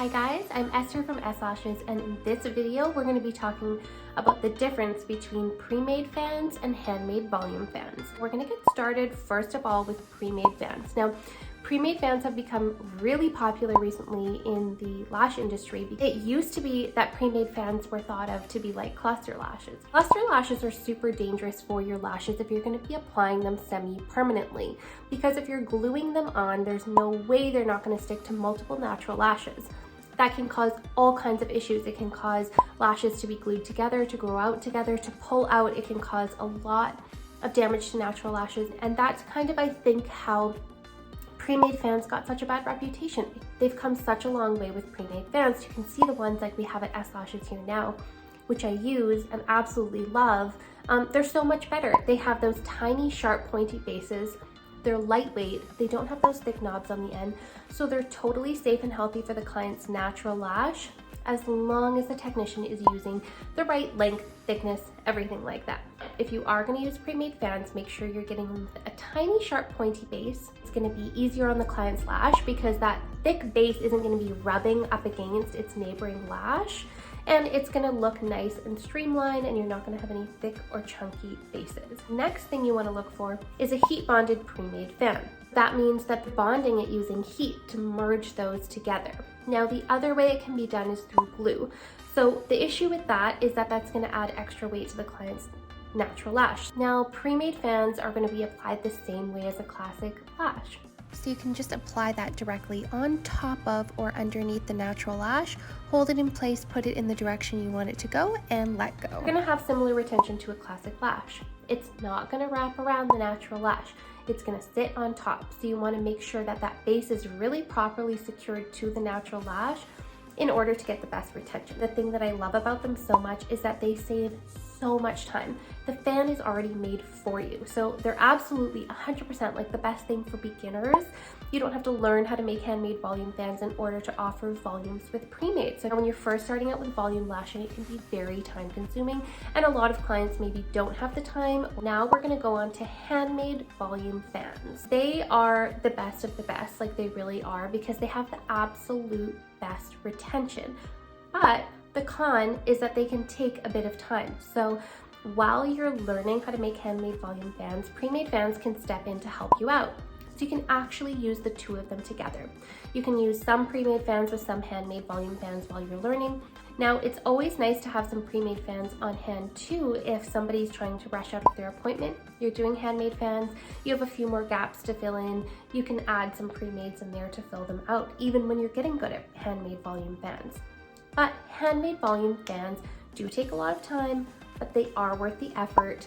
Hi guys, I'm Esther from Eslashes, and in this video we're going to be talking about the difference between pre-made fans and handmade volume fans. We're going to get started first of all with pre-made fans. Now, pre-made fans have become really popular recently in the lash industry. It used to be that pre-made fans were thought of to be like cluster lashes. Cluster lashes are super dangerous for your lashes if you're going to be applying them semi-permanently, because if you're gluing them on, there's no way they're not going to stick to multiple natural lashes. That can cause all kinds of issues. It can cause lashes to be glued together, to grow out together, to pull out. It can cause a lot of damage to natural lashes, and that's kind of, I think, how pre-made fans got such a bad reputation. They've come such a long way with pre-made fans. You can see the ones like we have at Eslashes here now, which I use and absolutely love. They're so much better. They have those tiny, sharp, pointy bases. They're lightweight. They don't have those thick knobs on the end. So they're totally safe and healthy for the client's natural lash, as long as the technician is using the right length, thickness, everything like that. If you are going to use pre-made fans, make sure you're getting them with a tiny sharp pointy base. It's going to be easier on the client's lash because that thick base isn't going to be rubbing up against its neighboring lash, and it's going to look nice and streamlined, and you're not going to have any thick or chunky bases. Next thing you want to look for is a heat bonded pre-made fan. That means that they're bonding it using heat to merge those together. Now, the other way it can be done is through glue. So the issue with that is that that's going to add extra weight to the client's natural lash. Now, pre-made fans are going to be applied the same way as a classic lash. So you can just apply that directly on top of or underneath the natural lash, hold it in place, put it in the direction you want it to go, and let go. We're going to have similar retention to a classic lash. It's not going to wrap around the natural lash. It's going to sit on top. So you want to make sure that that base is really properly secured to the natural lash in order to get the best retention. The thing that I love about them so much is that they save so much time. The fan is already made for you. So they're absolutely 100% like the best thing for beginners. You don't have to learn how to make handmade volume fans in order to offer volumes with pre-made. So when you're first starting out with volume lashing, it can be very time consuming, and a lot of clients maybe don't have the time. Now we're gonna go on to handmade volume fans. They are the best of the best, like they really are, because they have the absolute best retention. But the con is that they can take a bit of time. So while you're learning how to make handmade volume fans, pre-made fans can step in to help you out. So you can actually use the two of them together. You can use some pre-made fans with some handmade volume fans while you're learning. Now, it's always nice to have some pre-made fans on hand too if somebody's trying to rush out of their appointment. You're doing handmade fans, you have a few more gaps to fill in, you can add some pre-mades in there to fill them out, even when you're getting good at handmade volume fans. But handmade volume fans do take a lot of time, but they are worth the effort.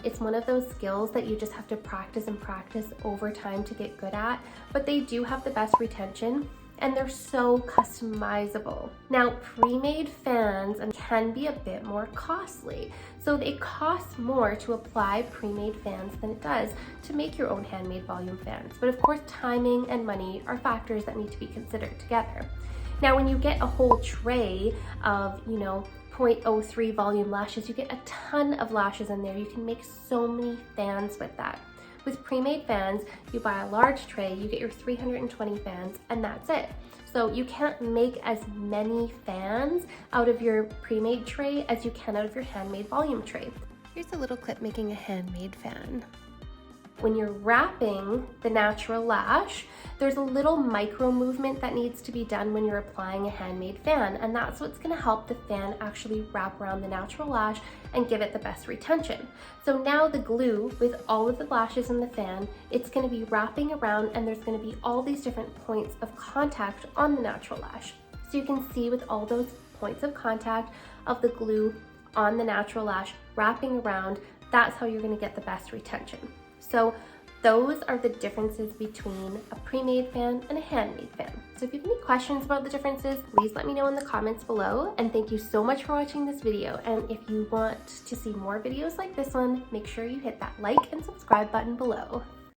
It's one of those skills that you just have to practice and practice over time to get good at, but they do have the best retention, and they're so customizable. Now, pre-made fans can be a bit more costly. So it costs more to apply pre-made fans than it does to make your own handmade volume fans. But of course, timing and money are factors that need to be considered together. Now, when you get a whole tray of, 0.03 volume lashes, you get a ton of lashes in there. You can make so many fans with that. With pre-made fans, you buy a large tray, you get your 320 fans, and that's it. So you can't make as many fans out of your pre-made tray as you can out of your handmade volume tray. Here's a little clip making a handmade fan. When you're wrapping the natural lash, there's a little micro movement that needs to be done when you're applying a handmade fan, and that's what's going to help the fan actually wrap around the natural lash and give it the best retention. So now the glue with all of the lashes in the fan, it's going to be wrapping around, and there's going to be all these different points of contact on the natural lash. So you can see with all those points of contact of the glue on the natural lash wrapping around, that's how you're going to get the best retention. So those are the differences between a pre-made fan and a handmade fan. So if you have any questions about the differences, please let me know in the comments below. And thank you so much for watching this video. And if you want to see more videos like this one, make sure you hit that like and subscribe button below.